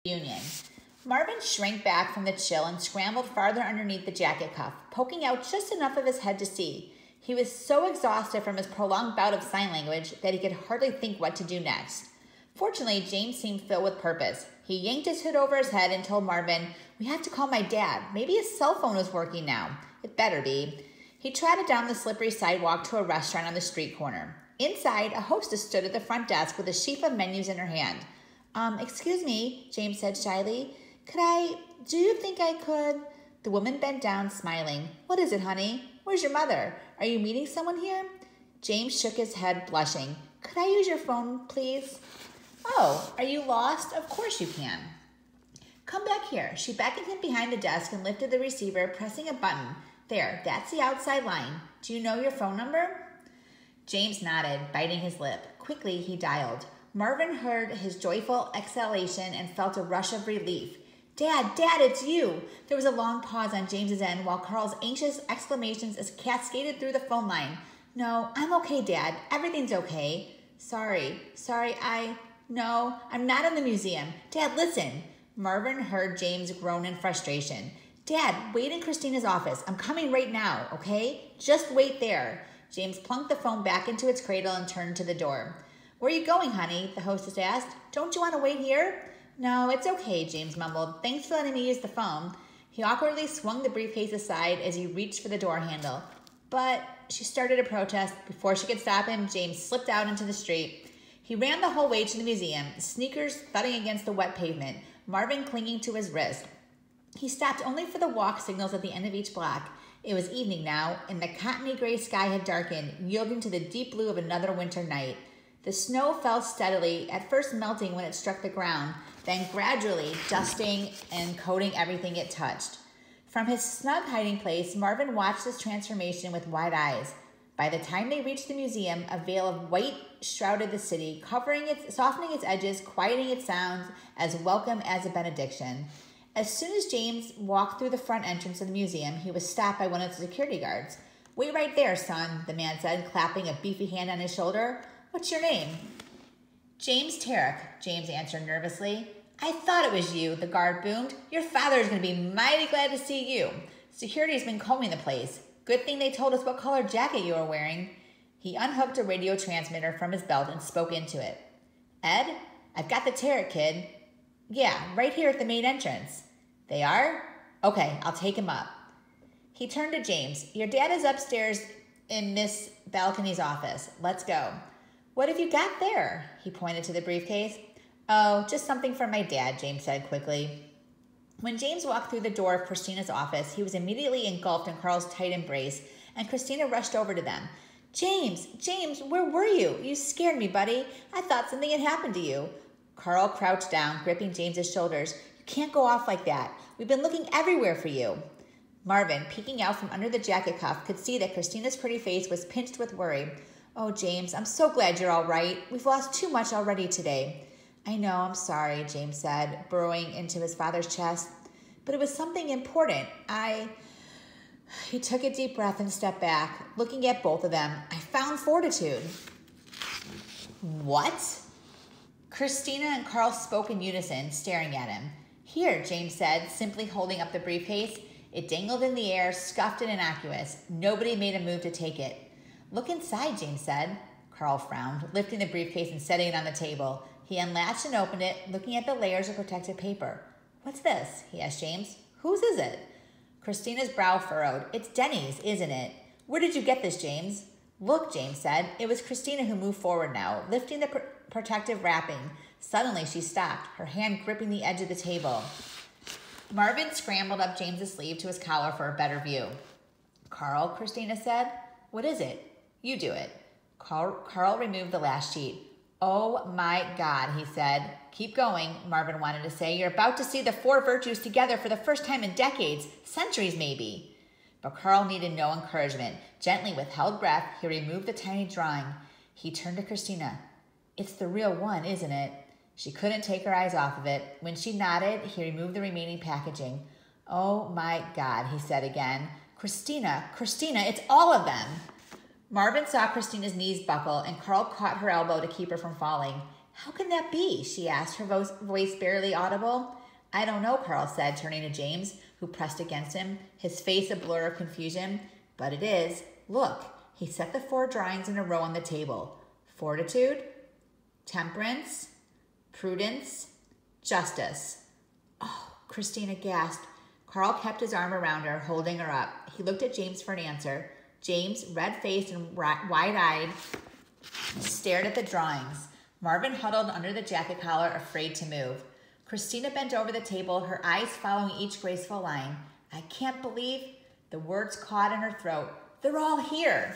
reunion. Marvin shrank back from the chill and scrambled farther underneath the jacket cuff, poking out just enough of his head to see. He was so exhausted from his prolonged bout of sign language that he could hardly think what to do next. Fortunately, James seemed filled with purpose. He yanked his hood over his head and told Marvin, "We have to call my dad. Maybe his cell phone is working now. It better be." He trotted down the slippery sidewalk to a restaurant on the street corner. Inside, a hostess stood at the front desk with a sheaf of menus in her hand. Excuse me," James said shyly. Do you think I could?" The woman bent down, smiling. "What is it, honey? Where's your mother? Are you meeting someone here?" James shook his head, blushing. "Could I use your phone, please?" "Oh, are you lost? Of course you can." "Come back here." She beckoned him behind the desk and lifted the receiver, pressing a button. "There, that's the outside line. Do you know your phone number?" James nodded, biting his lip. Quickly, he dialed. Marvin heard his joyful exhalation and felt a rush of relief. Dad, it's you." There was a long pause on James's end while Carl's anxious exclamations cascaded through the phone line. "No, I'm okay, Dad. Everything's okay. Sorry, no, I'm not in the museum. Dad, listen." Marvin heard James groan in frustration. "Dad, wait in Christina's office. I'm coming right now, okay? Just wait there." James plunked the phone back into its cradle and turned to the door. "Where are you going, honey?" the hostess asked. "Don't you want to wait here?" "No, it's okay," James mumbled. "Thanks for letting me use the phone." He awkwardly swung the briefcase aside as he reached for the door handle. "But," she started to protest. Before she could stop him, James slipped out into the street. He ran the whole way to the museum, sneakers thudding against the wet pavement, Marvin clinging to his wrist. He stopped only for the walk signals at the end of each block. It was evening now, and the cottony gray sky had darkened, yielding to the deep blue of another winter night. The snow fell steadily, at first melting when it struck the ground, then gradually dusting and coating everything it touched. From his snug hiding place, Marvin watched this transformation with wide eyes. By the time they reached the museum, a veil of white shrouded the city, softening its edges, quieting its sounds, as welcome as a benediction. As soon as James walked through the front entrance of the museum, he was stopped by one of the security guards. "Wait right there, son," the man said, clapping a beefy hand on his shoulder. "What's your name?" "James Tarek," James answered nervously. "I thought it was you," the guard boomed. "Your father is going to be mighty glad to see you. Security's been combing the place. Good thing they told us what color jacket you were wearing." He unhooked a radio transmitter from his belt and spoke into it. "Ed, I've got the Tarek kid." "Yeah, right here at the main entrance." "They are? Okay, I'll take him up." He turned to James. "Your dad is upstairs in Miss Balcony's office. Let's go." "What have you got there?" He pointed to the briefcase. "Oh, just something for my dad," James said quickly. When James walked through the door of Christina's office, he was immediately engulfed in Carl's tight embrace, and Christina rushed over to them. James, where were you? You scared me, buddy. I thought something had happened to you." Carl crouched down, gripping James's shoulders. "You can't go off like that. We've been looking everywhere for you." Marvin, peeking out from under the jacket cuff, could see that Christina's pretty face was pinched with worry. "Oh, James, I'm so glad you're all right. We've lost too much already today." "I know, I'm sorry," James said, burrowing into his father's chest. "But it was something important. He took a deep breath and stepped back, looking at both of them. "I found fortitude." "What?" Christina and Carl spoke in unison, staring at him. "Here," James said, simply holding up the briefcase. It dangled in the air, scuffed and innocuous. Nobody made a move to take it. "Look inside," James said. Carl frowned, lifting the briefcase and setting it on the table. He unlatched and opened it, looking at the layers of protective paper. "What's this?" he asked James. "Whose is it?" Christina's brow furrowed. "It's Denny's, isn't it? Where did you get this, James?" "Look," James said. It was Christina who moved forward now, lifting the protective wrapping. Suddenly she stopped, her hand gripping the edge of the table. Marvin scrambled up James's sleeve to his collar for a better view. "Carl," Christina said. "What is it?" "You do it." Carl removed the last sheet. "Oh my God," he said. "Keep going," Marvin wanted to say. "You're about to see the four virtues together for the first time in decades, centuries maybe." But Carl needed no encouragement. Gently, with held breath, he removed the tiny drawing. He turned to Christina. "It's the real one, isn't it?" She couldn't take her eyes off of it. When she nodded, he removed the remaining packaging. "Oh my God," he said again. Christina, it's all of them." Marvin saw Christina's knees buckle, and Carl caught her elbow to keep her from falling. How can that be? She asked, her voice barely audible. I don't know, Carl said, turning to James, who pressed against him, his face a blur of confusion. But it is. Look, he set the 4 drawings in a row on the table. Fortitude, temperance, prudence, justice. Oh, Christina gasped. Carl kept his arm around her, holding her up. He looked at James for an answer. James, red-faced and wide-eyed, stared at the drawings. Marvin huddled under the jacket collar, afraid to move. Christina bent over the table, her eyes following each graceful line. I can't believe... The words caught in her throat. They're all here.